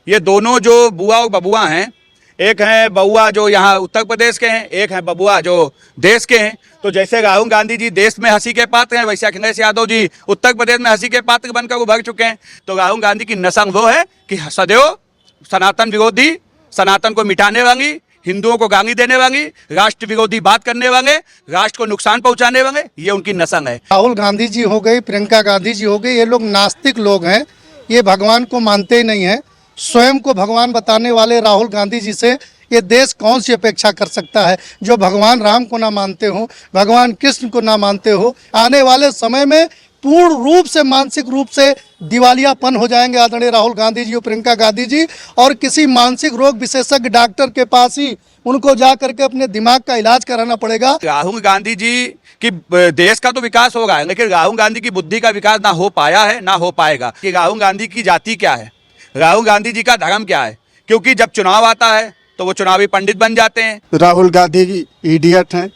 ये दोनों जो बुआ और बबुआ हैं, एक हैं बबुआ जो यहाँ उत्तर प्रदेश के हैं, एक हैं बबुआ जो देश के हैं। तो जैसे राहुल गांधी जी देश में हंसी के पात्र हैं, वैसे अखिलेश यादव जी उत्तर प्रदेश में हंसी के पात्र बनकर उभर चुके हैं। तो राहुल गांधी की नस्ल वो है कि सदैव सनातन विरोधी, सनातन को मिटाने वाली, हिंदुओं को गाली देने वाली, राष्ट्र विरोधी बात करने वाले, राष्ट्र को नुकसान पहुंचाने वाले, ये उनकी नस्ल है। राहुल गांधी जी हो गई, प्रियंका गांधी जी हो गई, ये लोग नास्तिक लोग हैं। ये भगवान को मानते ही नहीं है। स्वयं को भगवान बताने वाले राहुल गांधी जी से ये देश कौन सी अपेक्षा कर सकता है, जो भगवान राम को ना मानते हो, भगवान कृष्ण को ना मानते हो। आने वाले समय में पूर्ण रूप से मानसिक रूप से दिवालियापन हो जाएंगे आदरणीय राहुल गांधी जी और प्रियंका गांधी जी, और किसी मानसिक रोग विशेषज्ञ डॉक्टर के पास ही उनको जा करके अपने दिमाग का इलाज कराना पड़ेगा। राहुल गांधी जी की देश का तो विकास होगा, लेकिन राहुल गांधी की बुद्धि का विकास ना हो पाया है, ना हो पाएगा। कि राहुल गांधी की जाति क्या है, राहुल गांधी जी का धर्म क्या है, क्योंकि जब चुनाव आता है तो वो चुनावी पंडित बन जाते हैं। राहुल गांधी इडियट हैं,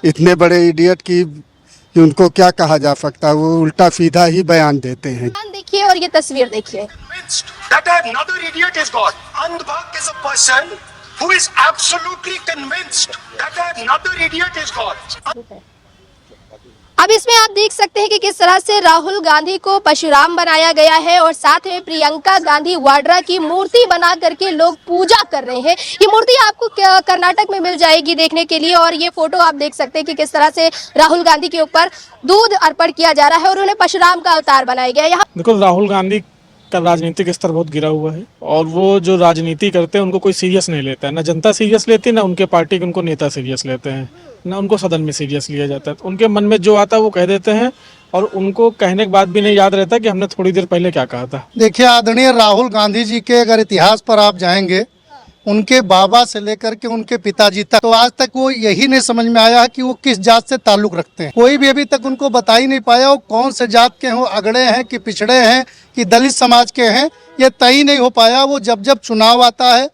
इतने बड़े इडियट की उनको क्या कहा जा सकता है, वो उल्टा सीधा ही बयान देते हैं। देखिए और ये तस्वीर देखिए। That another idiot is God. Andhbhakt is a person who is absolutely convinced that another idiot is God. अब इसमें आप देख सकते हैं कि किस तरह से राहुल गांधी को परशुराम बनाया गया है और साथ में प्रियंका गांधी वाड्रा की मूर्ति बना करके लोग पूजा कर रहे हैं। ये मूर्ति आपको कर्नाटक में मिल जाएगी देखने के लिए, और ये फोटो आप देख सकते हैं कि किस तरह से राहुल गांधी के ऊपर दूध अर्पण किया जा रहा है और उन्हें परशुराम का अवतार बनाया गया है। यहाँ देखो, राहुल गांधी का राजनीतिक स्तर बहुत गिरा हुआ है और वो जो राजनीति करते हैं उनको कोई सीरियस नहीं लेता है। ना जनता सीरियस लेती है, ना उनके पार्टी के उनको नेता सीरियस लेते हैं, ना उनको सदन में सीरियस लिया जाता है। तो उनके मन में जो आता है वो कह देते हैं और उनको कहने के बाद भी नहीं याद रहता कि हमने थोड़ी देर पहले क्या कहा था। देखिए आदरणीय राहुल गांधी जी के अगर इतिहास पर आप जाएंगे, उनके बाबा से लेकर के उनके पिताजी तक, तो आज तक वो यही नहीं समझ में आया कि वो किस जात से ताल्लुक रखते हैं। कोई भी अभी तक उनको बता ही नहीं पाया वो कौन से जात के हो, अगड़े हैं कि पिछड़े हैं कि दलित समाज के हैं, ये तय नहीं हो पाया। वो जब जब चुनाव आता है,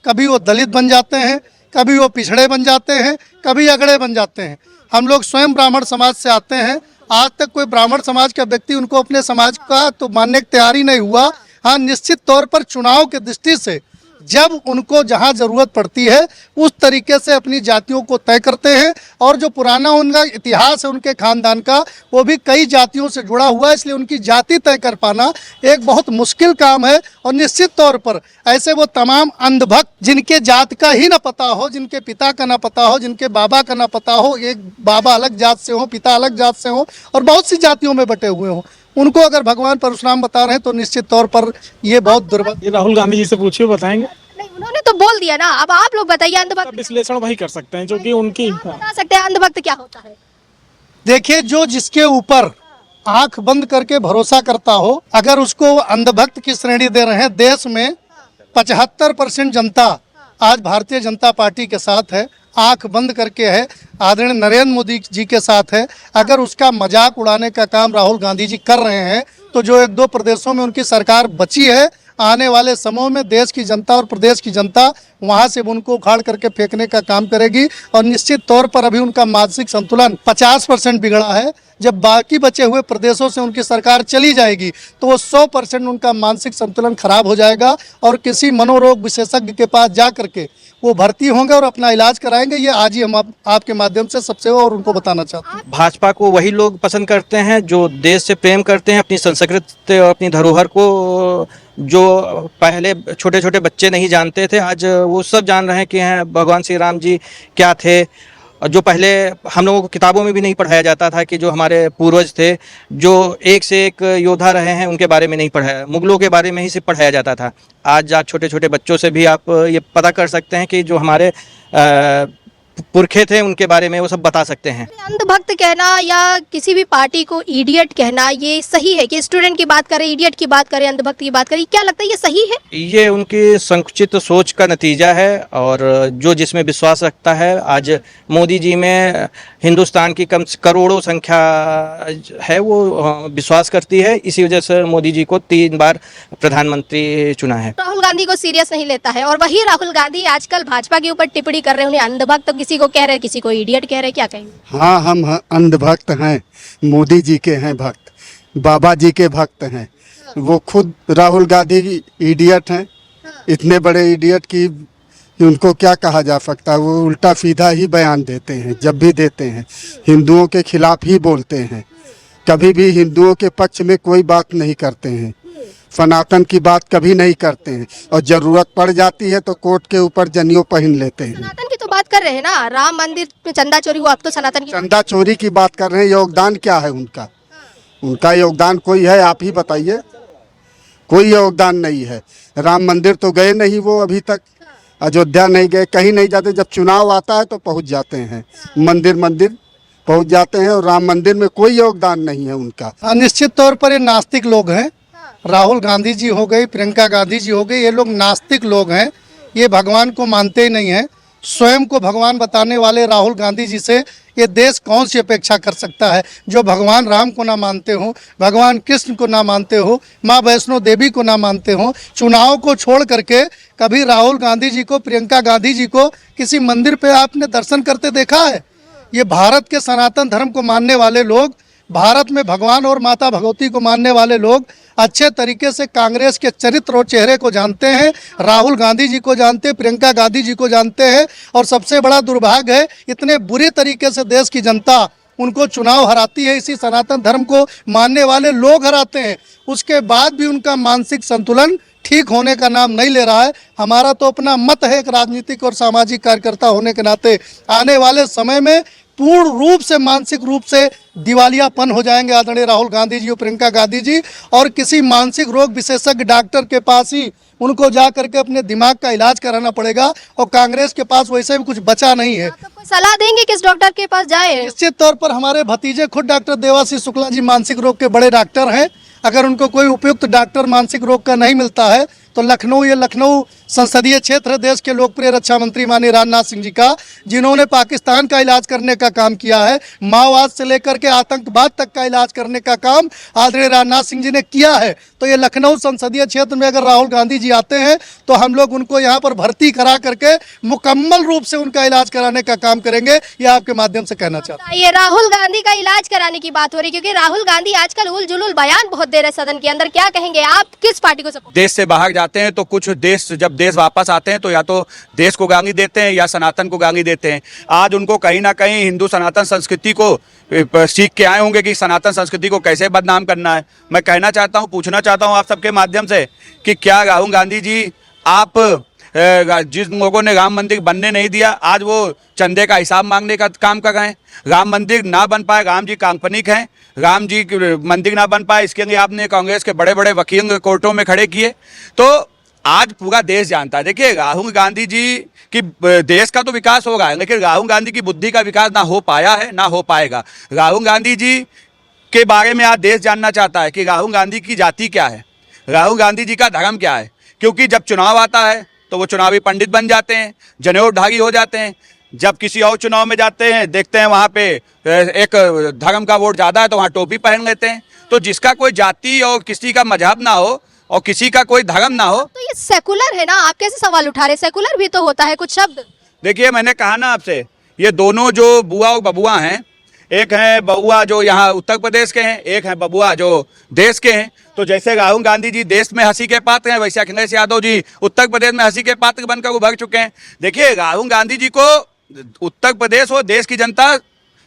कभी वो दलित बन जाते हैं, कभी वो पिछड़े बन जाते हैं, कभी अगड़े बन जाते हैं। हम लोग स्वयं ब्राह्मण समाज से आते हैं, आज तक कोई ब्राह्मण समाज का व्यक्ति उनको अपने समाज का तो मानने की तैयारी नहीं हुआ। हाँ, निश्चित तौर पर चुनाव के दृष्टि से जब उनको जहां जरूरत पड़ती है उस तरीके से अपनी जातियों को तय करते हैं, और जो पुराना उनका इतिहास है उनके खानदान का, वो भी कई जातियों से जुड़ा हुआ है, इसलिए उनकी जाति तय कर पाना एक बहुत मुश्किल काम है। और निश्चित तौर पर ऐसे वो तमाम अंधभक्त जिनके जात का ही ना पता हो, जिनके पिता का ना पता हो, जिनके बाबा का ना पता हो, एक बाबा अलग जात से हो, पिता अलग जात से हो और बहुत सी जातियों में बटे हुए हों, उनको अगर भगवान परशुराम बता रहे हैं तो निश्चित तौर पर ये बहुत दुर्भाग्य। ये राहुल गांधी जी से पूछिए, बताएंगे। नहीं, उन्होंने तो बोल दिया ना, अब आप लोग बताइए अंधभक्त विश्लेषण वही कर सकते हैं जो कि उनकी। बता सकते हैं अंधभक्त क्या होता है? देखिए, जो जिसके ऊपर आंख बंद करके भरोसा करता हो, अगर उसको अंधभक्त की श्रेणी दे रहे हैं। देश में 75% जनता आज भारतीय जनता पार्टी के साथ है, आंख बंद करके है, आदरणीय नरेंद्र मोदी जी के साथ है। अगर उसका मजाक उड़ाने का काम राहुल गांधी जी कर रहे हैं तो जो एक दो प्रदेशों में उनकी सरकार बची है, आने वाले समय में देश की जनता और प्रदेश की जनता वहां से उनको उखाड़ करके फेंकने का काम करेगी। और निश्चित तौर पर अभी उनका मानसिक संतुलन 50% बिगड़ा है। जब बाकी बचे हुए प्रदेशों से उनकी सरकार चली जाएगी तो वो 100% उनका मानसिक संतुलन खराब हो जाएगा और किसी मनोरोग विशेषज्ञ के पास जा करके वो भर्ती होंगे और अपना इलाज कराएंगे। ये आज ही हम आपके माध्यम से सबसे और उनको बताना चाहते हैं। भाजपा को वही लोग पसंद करते हैं जो देश से प्रेम करते हैं, अपनी संस्कृति और अपनी धरोहर को, जो पहले छोटे छोटे बच्चे नहीं जानते थे, आज वो सब जान रहे हैं कि हैं भगवान श्री राम जी क्या थे। जो पहले हम लोगों को किताबों में भी नहीं पढ़ाया जाता था कि जो हमारे पूर्वज थे, जो एक से एक योद्धा रहे हैं, उनके बारे में नहीं पढ़ाया, मुगलों के बारे में ही सिर्फ पढ़ाया जाता था। आज छोटे छोटे बच्चों से भी आप ये पता कर सकते हैं कि जो हमारे पुरखे थे उनके बारे में वो सब बता सकते हैं। अंधभक्त कहना या किसी भी पार्टी को इडियट कहना ये सही है कि स्टूडेंट की बात करें, इडियट की बात करें, अंधभक्त की बात करें, क्या लगता है ये सही है? ये उनकी संकुचित सोच का नतीजा है और जो जिसमें विश्वास रखता है। आज मोदी जी में हिंदुस्तान की करोड़ों संख्या है, वो विश्वास करती है। इसी वजह से मोदी जी को 3 बार प्रधानमंत्री चुना है। राहुल गांधी को सीरियस नहीं लेता है और वही राहुल गांधी आजकल भाजपा के ऊपर टिप्पणी कर रहे हैं, उन्हें अंधभक्त किसी को कह रहे हैं, किसी को इडियट कह रहे हैं, क्या कहेंगे? हाँ, हम अंधभक्त हैं, मोदी जी के हैं भक्त, बाबा जी के भक्त हैं। वो खुद राहुल गांधी इडियट हैं, इतने बड़े इडियट की उनको क्या कहा जा सकता है। वो उल्टा सीधा ही बयान देते हैं, जब भी देते हैं हिंदुओं के खिलाफ ही बोलते हैं। कभी भी हिंदुओं के पक्ष में कोई बात नहीं करते हैं, सनातन की बात कभी नहीं करते हैं, और जरूरत पड़ जाती है तो कोर्ट के ऊपर जनेऊ पहन लेते हैं। सनातन की तो बात कर रहे हैं ना, राम मंदिर में चंदा चोरी हुआ, अब तो सनातन की चंदा चोरी की बात कर रहे हैं। योगदान क्या है उनका? उनका योगदान कोई है? आप ही बताइए। कोई योगदान नहीं है। राम मंदिर तो गए नहीं वो अभी तक, अयोध्या नहीं गए, कहीं नहीं जाते। जब चुनाव आता है तो पहुंच जाते हैं, मंदिर पहुंच जाते हैं, और राम मंदिर में कोई योगदान नहीं है उनका। निश्चित तौर पर ये नास्तिक लोग हैं। राहुल गांधी जी हो गई, प्रियंका गांधी जी हो गई, ये लोग नास्तिक लोग हैं। ये भगवान को मानते ही नहीं हैं। स्वयं को भगवान बताने वाले राहुल गांधी जी से ये देश कौन सी अपेक्षा कर सकता है, जो भगवान राम को ना मानते हो, भगवान कृष्ण को ना मानते हो, माँ वैष्णो देवी को ना मानते हो। चुनाव को छोड़ करके कभी राहुल गांधी जी को, प्रियंका गांधी जी को किसी मंदिर पे आपने दर्शन करते देखा है? ये भारत के सनातन धर्म को मानने वाले लोग, भारत में भगवान और माता भगवती को मानने वाले लोग अच्छे तरीके से कांग्रेस के चरित्र और चेहरे को जानते हैं, राहुल गांधी जी को जानते हैं, प्रियंका गांधी जी को जानते हैं। और सबसे बड़ा दुर्भाग्य है, इतने बुरी तरीके से देश की जनता उनको चुनाव हराती है, इसी सनातन धर्म को मानने वाले लोग हराते हैं। उसके बाद भी उनका मानसिक संतुलन ठीक होने का नाम नहीं ले रहा है। हमारा तो अपना मत है एक राजनीतिक और सामाजिक कार्यकर्ता होने के नाते, आने वाले समय में पूर्ण रूप से मानसिक रूप से दिवालियापन हो जाएंगे आदरणीय राहुल गांधी जी और प्रियंका गांधी जी, और किसी मानसिक रोग विशेषज्ञ डॉक्टर के पास ही उनको जा करके अपने दिमाग का इलाज कराना पड़ेगा। और कांग्रेस के पास वैसे भी कुछ बचा नहीं है। आप कोई सलाह देंगे किस डॉक्टर के पास जाए? निश्चित तौर पर हमारे भतीजे खुद डॉक्टर देवाशीष शुक्ला जी मानसिक रोग के बड़े डॉक्टर हैं। अगर उनको कोई उपयुक्त डॉक्टर मानसिक रोग का नहीं मिलता है तो लखनऊ संसदीय क्षेत्र है देश के लोकप्रिय रक्षा मंत्री माननीय राजनाथ सिंह जी का, जिन्होंने पाकिस्तान का इलाज करने का काम किया है, माओवाद से लेकर के आतंकवाद तक का इलाज करने का काम आदरणीय राजनाथ सिंह जी ने किया है। तो ये लखनऊ संसदीय क्षेत्र में अगर राहुल गांधी जी आते हैं तो हम लोग उनको यहाँ पर भर्ती करा करके मुकम्मल रूप से उनका इलाज कराने का काम करेंगे, ये आपके माध्यम से कहना चाहता हूँ। ये राहुल गांधी का इलाज कराने की बात हो रही है, क्योंकि राहुल गांधी आजकल उल जुलूल बयान बहुत दे रहे सदन के अंदर। क्या कहेंगे आप, किस पार्टी को सपोर्ट? देश से बाहर जाते हैं तो कुछ देश, जब देश वापस आते हैं तो या तो देश को गाली देते हैं या सनातन को गाली देते हैं। आज उनको कहीं ना कहीं हिंदू सनातन संस्कृति को सीख के आए होंगे कि सनातन संस्कृति को कैसे बदनाम करना है। मैं कहना चाहता हूं, पूछना चाहता हूं आप सबके माध्यम से कि क्या राहुल गांधी जी, आप जिस लोगों ने राम मंदिर बनने नहीं दिया, आज वो चंदे का हिसाब मांगने का काम कर रहे हैं? राम मंदिर ना बन पाए, राम जी काल्पनिक हैं, राम जी मंदिर ना बन पाए, इसके लिए आपने कांग्रेस के बड़े बड़े वकील कोर्टों में खड़े किए। तो आज पूरा देश जानता है। देखिए, राहुल गांधी जी की देश का तो विकास होगा, लेकिन राहुल गांधी की बुद्धि का विकास ना हो पाया है, ना हो पाएगा। राहुल गांधी जी के बारे में आज देश जानना चाहता है कि राहुल गांधी की जाति क्या है, राहुल गांधी जी का धर्म क्या है। क्योंकि जब चुनाव आता है तो वो चुनावी पंडित बन जाते हैं, जनेऊधारी हो जाते हैं। जब किसी और चुनाव में जाते हैं, देखते हैं वहाँ पे एक धर्म का वोट ज़्यादा है तो वहाँ टोपी पहन लेते हैं। तो जिसका कोई जाति और किसी का मजहब ना हो और किसी का कोई धर्म ना हो, तो ये सेकुलर है ना, आप कैसे सवाल उठा रहे? सेकुलर भी तो होता है कुछ शब्द। देखिए, मैंने कहा ना आपसे, ये दोनों जो बुआ और बबुआ हैं, एक हैं बबुआ जो यहाँ उत्तर प्रदेश के हैं, एक हैं बबुआ जो देश के हैं। तो जैसे राहुल गांधी जी देश में हंसी के पात्र हैं, वैसे अखिलेश यादव जी उत्तर प्रदेश में हंसी के पात्र बनकर उभर चुके हैं। देखिए, राहुल गांधी जी को उत्तर प्रदेश और देश की जनता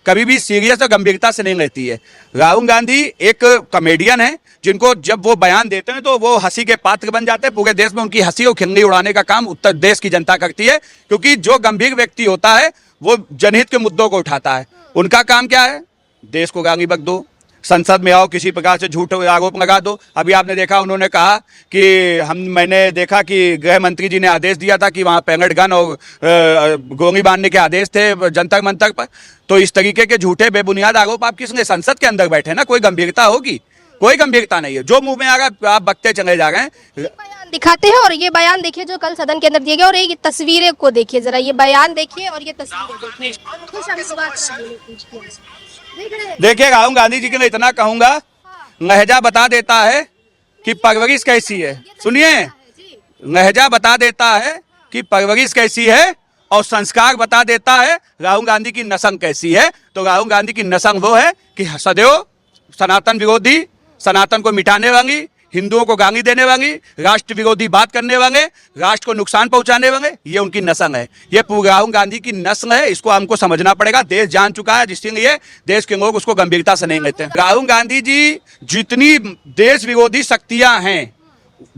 कभी भी सीरियस और गंभीरता से नहीं लेती है। राहुल गांधी एक कॉमेडियन है, जिनको जब वो बयान देते हैं तो वो हंसी के पात्र बन जाते हैं। पूरे देश में उनकी हंसी और खिल्ली उड़ाने का काम उत्तर देश की जनता करती है, क्योंकि जो गंभीर व्यक्ति होता है वो जनहित के मुद्दों को उठाता है। उनका काम क्या है? देश को गाली बक दो, संसद में आओ, किसी प्रकार से झूठ आरोप लगा दो। अभी आपने देखा, उन्होंने कहा कि मैंने देखा कि गृह मंत्री जी ने आदेश दिया था कि वहाँ पैलेट गन और गोली बांधने के आदेश थे जंतर मंतर पर। तो इस तरीके के झूठे बेबुनियाद आरोप आप किसने? संसद के अंदर बैठे ना, कोई गंभीरता होगी? कोई गंभीरता नहीं है। जो मुंह में आ रहा आप बकते चले जा रहे हैं। बयान दिखाते हैं, और ये बयान देखिए जो कल सदन के अंदर दिए गए, और ये तस्वीरें को देखिए जरा, ये बयान देखिए और ये तस्वीरें देखिए। देखिए, राहुल गांधी जी के लिए इतना कहूंगा, लहजा बता देता है कि परवरिश कैसी है। सुनिए, लहजा बता देता है कि परवरिश कैसी है, और संस्कार बता देता है राहुल गांधी की नस्ल कैसी है। तो राहुल गांधी की नस्ल वो है कि सदैव सनातन विरोधी, सनातन को मिटाने वाली, हिंदुओं को गाली देने वाली, राष्ट्र विरोधी बात करने वाले, राष्ट्र को नुकसान पहुंचाने वाले, ये उनकी नस्ल है। ये राहुल गांधी की नस्ल है, इसको हमको समझना पड़ेगा। देश जान चुका है, इसलिए देश के लोग उसको गंभीरता से नहीं लेते। राहुल गांधी जी जितनी देश विरोधी शक्तियां हैं,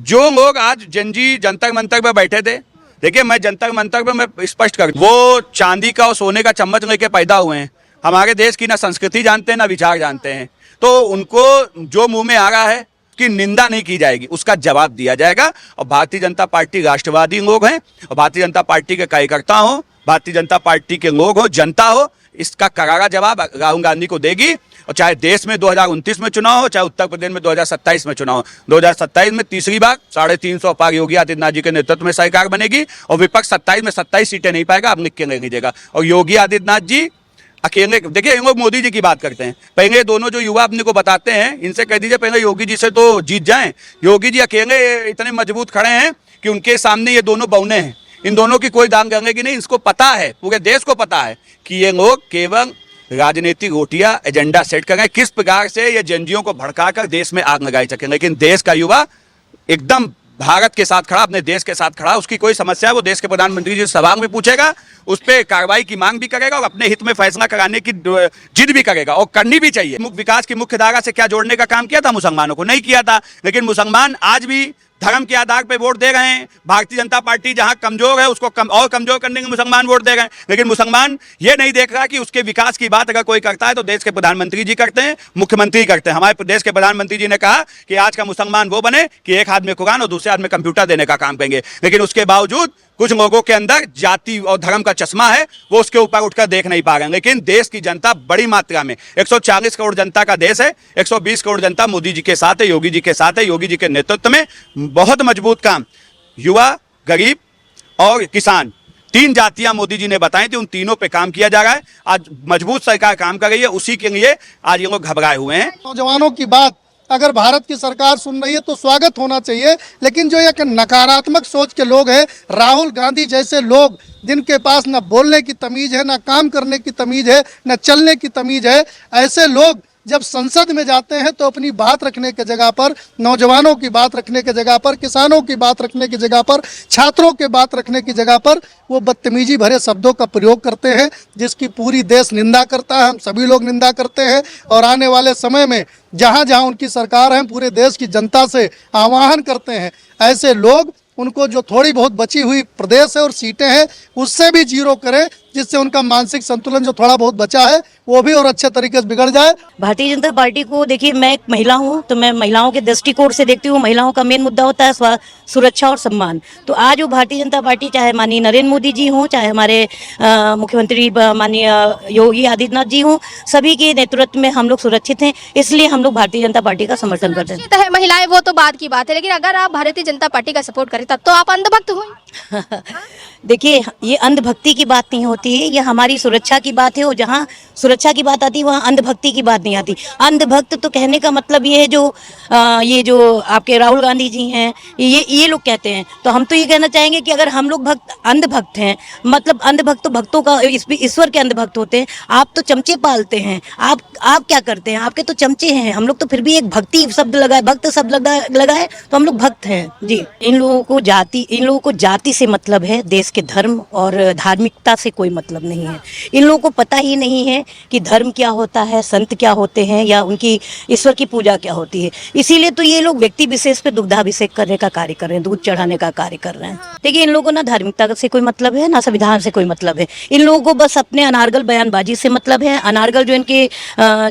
जो लोग आज जंतर मंतर पे बैठे थे, देखिए मैं जंतर मंतर पे मैं स्पष्ट कर, वो चांदी का और सोने का चम्मच लेके पैदा हुए हैं। हमारे देश की ना संस्कृति जानते हैं ना विचार जानते हैं। तो उनको जो मुंह में आ रहा है कि निंदा नहीं की जाएगी, उसका जवाब दिया जाएगा। और भारतीय जनता पार्टी राष्ट्रवादी लोग हैं, और भारतीय जनता पार्टी के कार्यकर्ता हो, भारतीय जनता पार्टी के लोग हो, जनता हो, इसका करारा जवाब राहुल गांधी को देगी। और चाहे देश में 2029 में चुनाव हो, चाहे उत्तर प्रदेश में 2027 में चुनाव हो। 2027 में तीसरी बार 350 पार योगी आदित्यनाथ जी के नेतृत्व में सरकार बनेगी, और विपक्ष 27 में 27 सीटें नहीं पाएगा, अब लिख के नहीं लीजिएगा। और योगी आदित्यनाथ जी अकेले, देखिए इन लोग मोदी जी की बात करते हैं, पहले दोनों जो युवा अपने को बताते हैं, इनसे कह दीजिए पहले योगी जी से तो जीत जाएं। योगी जी अकेले इतने मजबूत खड़े हैं कि उनके सामने ये दोनों बौने हैं। इन दोनों की कोई दांग गंगेगी नहीं। इसको पता है, पूरे देश को पता है कि ये लोग केवल राजनीतिक रोटियां एजेंडा सेट कर रहे हैं, किस प्रकार से ये जंजियों को भड़काकर देश में आग लगाई सकें। लेकिन देश का युवा एकदम भारत के साथ खड़ा, अपने देश के साथ खड़ा। उसकी कोई समस्या है वो देश के प्रधानमंत्री जी से सवाल भी पूछेगा, उस पर कार्रवाई की मांग भी करेगा, और अपने हित में फैसला कराने की जिद भी करेगा, और करनी भी चाहिए। विकास की मुख्य धारा से क्या जोड़ने का काम किया था? मुसलमानों को नहीं किया था। लेकिन मुसलमान आज भी धर्म के आधार पर वोट दे रहे हैं। भारतीय जनता पार्टी जहां कमजोर है उसको और कमजोर करने के मुसलमान वोट दे रहे हैं। लेकिन मुसलमान ये नहीं देख रहा कि उसके विकास की बात अगर कोई करता है तो देश के प्रधानमंत्री जी करते हैं, मुख्यमंत्री करते हैं। हमारे प्रदेश के प्रधानमंत्री जी ने कहा कि आज का मुसलमान वो बने कि एक हाथ में कुरान और दूसरे हाथ में कंप्यूटर देने का काम करेंगे। लेकिन उसके बावजूद कुछ लोगों के अंदर जाति और धर्म का चश्मा है, वो उसके ऊपर उठकर देख नहीं पा रहे हैं। लेकिन देश की जनता बड़ी मात्रा में, 140 करोड़ जनता का देश है, 120 करोड़ जनता मोदी जी के साथ है, योगी जी के साथ है। योगी जी के नेतृत्व में बहुत मजबूत काम, युवा, गरीब और किसान, 3 जातियां मोदी जी ने बताई थी, उन तीनों पे काम किया जा रहा है। आज मजबूत सरकार काम कर रही है, उसी के लिए आज ये लोग घबराए हुए हैं। नौजवानों की बात अगर भारत की सरकार सुन रही है तो स्वागत होना चाहिए। लेकिन जो एक नकारात्मक सोच के लोग हैं, राहुल गांधी जैसे लोग जिनके पास न बोलने की तमीज है, न काम करने की तमीज है, न चलने की तमीज है, ऐसे लोग जब संसद में जाते हैं तो अपनी बात रखने की जगह पर, नौजवानों की बात रखने की जगह पर, किसानों की बात रखने की जगह पर, छात्रों की बात रखने की जगह पर वो बदतमीजी भरे शब्दों का प्रयोग करते हैं, जिसकी पूरी देश निंदा करता है। हम सभी लोग निंदा करते हैं। और आने वाले समय में जहां जहां उनकी सरकार है, पूरे देश की जनता से आह्वान करते हैं, ऐसे लोग उनको जो थोड़ी बहुत बची हुई प्रदेश है और सीटें हैं उससे भी जीरो करें, जिससे उनका मानसिक संतुलन जो थोड़ा बहुत बचा है वो भी और अच्छे तरीके से बिगड़ जाए। भारतीय जनता पार्टी को देखिए, मैं एक महिला हूँ तो मैं महिलाओं के दृष्टिकोण से देखती हूँ। महिलाओं का मेन मुद्दा होता है सुरक्षा और सम्मान। तो आज वो भारतीय जनता पार्टी, चाहे माननीय नरेंद्र मोदी जी हों, चाहे हमारे मुख्यमंत्री माननीय योगी आदित्यनाथ जी हों, सभी के नेतृत्व में हम लोग सुरक्षित हैं। इसलिए हम लोग भारतीय जनता पार्टी का समर्थन करते हैं। है महिलाएं, वो तो बात की बात है, लेकिन अगर आप भारतीय जनता पार्टी का सपोर्ट करें तब तो आप अंधभक्त हुए। देखिए, ये अंधभक्ति की बात नहीं होती है, ये हमारी सुरक्षा की बात है। और जहाँ सुरक्षा की बात आती है वहाँ अंधभक्ति की बात नहीं आती। अंधभक्त तो कहने का मतलब ये है ये जो आपके राहुल गांधी जी हैं, ये लोग कहते हैं। तो हम तो ये कहना चाहेंगे कि अगर हम लोग अंधभक्त हैं, मतलब अंधभक्त तो भक्तों का, ईश्वर के अंधभक्त होते हैं। आप तो चमचे पालते हैं, आप क्या करते हैं? आपके तो चमचे हैं। हम लोग तो फिर भी एक भक्ति शब्द लगाए, भक्त शब्द लगाए तो हम लोग भक्त हैं जी। इन लोगों को जाति से मतलब है, देश के धर्म और धार्मिकता से कोई मतलब नहीं है। इन लोगों को पता ही नहीं है कि धर्म क्या होता है, संत क्या होते हैं, या उनकी ईश्वर की पूजा क्या होती है। इसीलिए तो ये लोग व्यक्ति विशेष पे दुग्धाभिषेक करने का कार्य कर रहे हैं, दूध चढ़ाने का कार्य कर रहे हैं। देखिए, इन लोगों को ना धार्मिकता से कोई मतलब है, ना संविधान से कोई मतलब है। इन लोगों को बस अपने अनारगल बयानबाजी से मतलब है। अनारगल जो इनके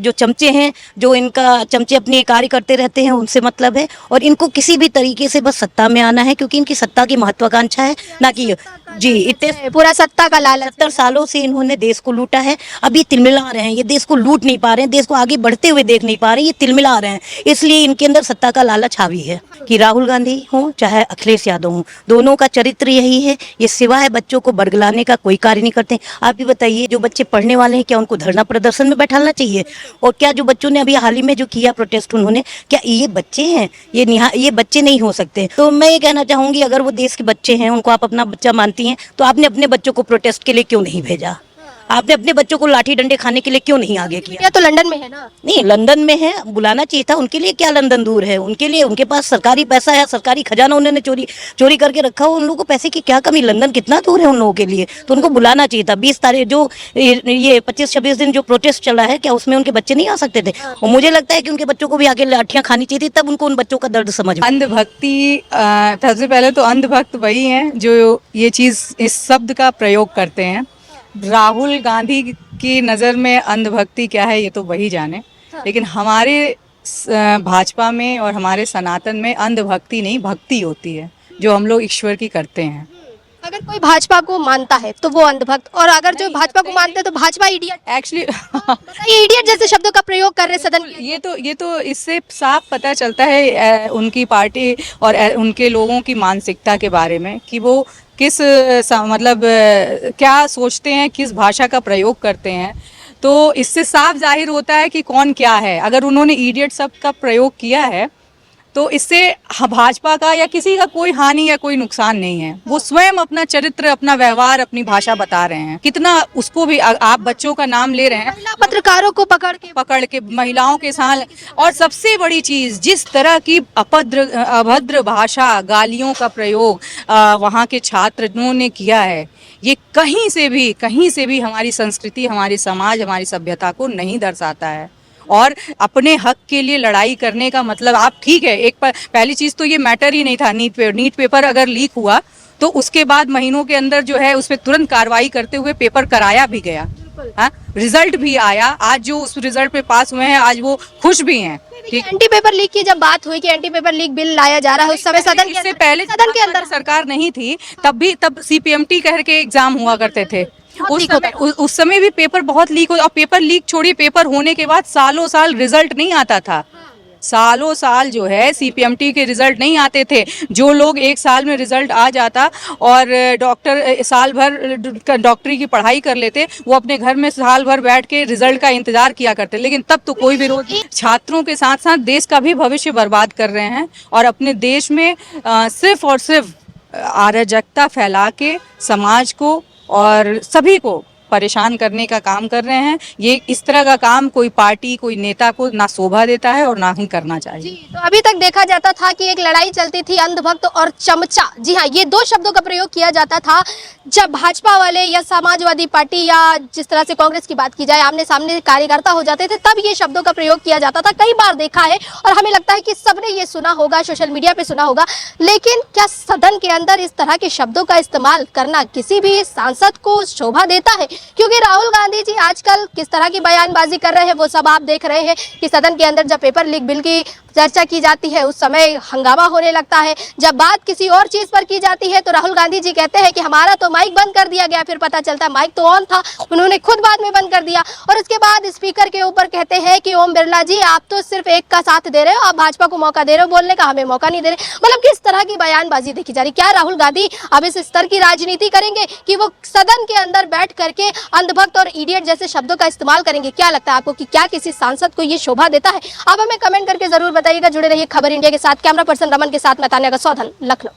जो चमचे हैं, जो इनका चमचे अपने कार्य करते रहते हैं, उनसे मतलब है। और इनको किसी भी तरीके से बस सत्ता में आना है, क्योंकि इनकी सत्ता की महत्वाकांक्षा है, ना कि जी इतने पूरा सत्ता का लालच। 70 सालों से इन्होंने देश को लूटा है। अभी तिलमिला रहे हैं, ये देश को लूट नहीं पा रहे हैं, देश को आगे बढ़ते हुए देख नहीं पा रहे, ये तिलमिला रहे हैं। इसलिए इनके अंदर सत्ता का लालच हावी है। कि राहुल गांधी हो चाहे अखिलेश यादव हो, दोनों का चरित्र यही है, ये सिवाय बच्चों को बरगलाने का कोई कार्य नहीं करते। आप ही बताइए, जो बच्चे पढ़ने वाले हैं, क्या उनको धरना प्रदर्शन में बैठाना चाहिए? और क्या जो बच्चों ने अभी हाल ही में जो किया प्रोटेस्ट उन्होंने, क्या ये बच्चे हैं? ये बच्चे नहीं हो सकते। तो मैं ये कहना चाहूंगी, अगर वो देश के बच्चे हैं, उनको आप अपना बच्चा मानती हैं, तो आपने अपने बच्चों को प्रोटेस्ट के लिए क्यों नहीं भेजा? आपने अपने बच्चों को लाठी डंडे खाने के लिए क्यों नहीं आगे किया? ये तो लंदन में है ना। नहीं, लंदन में है, बुलाना चाहिए था। उनके लिए क्या लंदन दूर है? उनके लिए, उनके पास सरकारी पैसा है, सरकारी खजाना उन्होंने चोरी करके रखा हो। उन लोगों को पैसे की क्या कमी? लंदन कितना दूर है उन लोगों के लिए? तो उनको बुलाना चाहिए था। 20 तारीख जो ये 25-26 दिन जो प्रोटेस्ट चला है, क्या उसमें उनके बच्चे नहीं आ सकते थे? और मुझे लगता है कि उनके बच्चों को भी आगे लाठियां खानी चाहिए थी, तब उनको उन बच्चों का दर्द समझ में। अंधभक्ति, सबसे पहले तो अंधभक्त वही हैं जो ये चीज़, इस शब्द का प्रयोग करते हैं। राहुल गांधी की नज़र में अंधभक्ति क्या है ये तो वही जाने, लेकिन हमारे भाजपा में और हमारे सनातन में अंधभक्ति नहीं, भक्ति होती है जो हम लोग ईश्वर की करते हैं। अगर कोई भाजपा को मानता है तो वो अंधभक्त, और अगर जो भाजपा को मानते हैं तो भाजपा इडियट। एक्चुअली ये इडियट जैसे शब्दों का प्रयोग कर रहे हैं सदन में। ये तो इससे साफ पता चलता है उनकी पार्टी और उनके लोगों की मानसिकता के बारे में कि वो किस मतलब क्या सोचते हैं, किस भाषा का प्रयोग करते हैं। तो इससे साफ जाहिर होता है कि कौन क्या है। अगर उन्होंने इडियट शब्द का प्रयोग किया है तो इससे भाजपा का या किसी का कोई हानि या कोई नुकसान नहीं है। वो स्वयं अपना चरित्र, अपना व्यवहार, अपनी भाषा बता रहे हैं। कितना उसको भी आप बच्चों का नाम ले रहे हैं, पत्रकारों को पकड़ के महिलाओं के साथ। और सबसे बड़ी चीज, जिस तरह की अभद्र भाषा, गालियों का प्रयोग वहाँ के छात्रों ने किया है, ये कहीं से भी हमारी संस्कृति, हमारी समाज, हमारी सभ्यता को नहीं दर्शाता है। और अपने हक के लिए लड़ाई करने का मतलब, आप ठीक है, एक पहली चीज तो ये मैटर ही नहीं था। नीट पेपर अगर लीक हुआ तो उसके बाद महीनों के अंदर जो है उस पर तुरंत कार्रवाई करते हुए पेपर कराया भी गया, रिजल्ट भी आया। आज जो उस रिजल्ट पे पास हुए हैं, आज वो खुश भी हैं। एंटी पेपर लीक की जब बात हुई कि एंटी पेपर लीक बिल लाया जा रहा है, उस समय सदन के अंदर सरकार नहीं थी, तब CPMT कह के एग्जाम हुआ करते थे। उस समय भी पेपर बहुत लीक हो, और पेपर लीक छोड़िए, पेपर होने के बाद सालों साल रिजल्ट नहीं आता था। सालों साल जो है CPMT के रिजल्ट नहीं आते थे। जो लोग एक साल में रिजल्ट आ जाता और डॉक्टर साल भर डॉक्टरी की पढ़ाई कर लेते, वो अपने घर में साल भर बैठ के रिजल्ट का इंतजार किया करते। लेकिन तब तो कोई विरोध नहीं। छात्रों के साथ साथ देश का भी भविष्य बर्बाद कर रहे हैं और अपने देश में सिर्फ और सिर्फ अराजकता फैला के समाज को और सभी को परेशान करने का काम कर रहे हैं। ये इस तरह का काम कोई पार्टी, कोई नेता को ना शोभा देता है और ना ही करना चाहिए। जी, तो अभी तक देखा जाता था कि एक लड़ाई चलती थी अंधभक्त और चमचा। जी हाँ, ये दो शब्दों का प्रयोग किया जाता था जब भाजपा वाले या समाजवादी पार्टी या जिस तरह से कांग्रेस की बात की जाए, आमने सामने कार्यकर्ता हो जाते थे, तब ये शब्दों का प्रयोग किया जाता था। कई बार देखा है और हमें लगता है कि सबने ये सुना होगा, सोशल मीडिया पे सुना होगा। लेकिन क्या सदन के अंदर इस तरह के शब्दों का इस्तेमाल करना किसी भी सांसद को शोभा देता है? क्योंकि राहुल गांधी जी आजकल किस तरह की बयानबाजी कर रहे हैं वो सब आप देख रहे हैं कि सदन के अंदर जब पेपर लीक बिल की चर्चा की जाती है उस समय हंगामा होने लगता है। जब बात किसी और चीज पर की जाती है तो राहुल गांधी जी कहते हैं कि हमारा तो माइक बंद कर दिया गया, फिर पता चलता है माइक तो ऑन था, उन्होंने खुद बाद में बंद कर दिया। और उसके बाद स्पीकर के ऊपर कहते हैं कि ओम बिरला जी आप तो सिर्फ एक का साथ दे रहे हो, आप भाजपा को मौका दे रहे हो बोलने का, हमें मौका नहीं दे रहे। मतलब किस तरह की बयानबाजी देखी जा रही? क्या राहुल गांधी अब इस स्तर की राजनीति करेंगे कि वो सदन के अंदर बैठ करके अंधभक्त और इडियट जैसे शब्दों का इस्तेमाल करेंगे? क्या लगता है आपको कि क्या किसी सांसद को ये शोभा देता है? आप हमें कमेंट करके जरूर बताइएगा। जुड़े रहिए खबर इंडिया के साथ। कैमरा पर्सन रमन के साथ मैं तान्या गौसौधन, लखनऊ।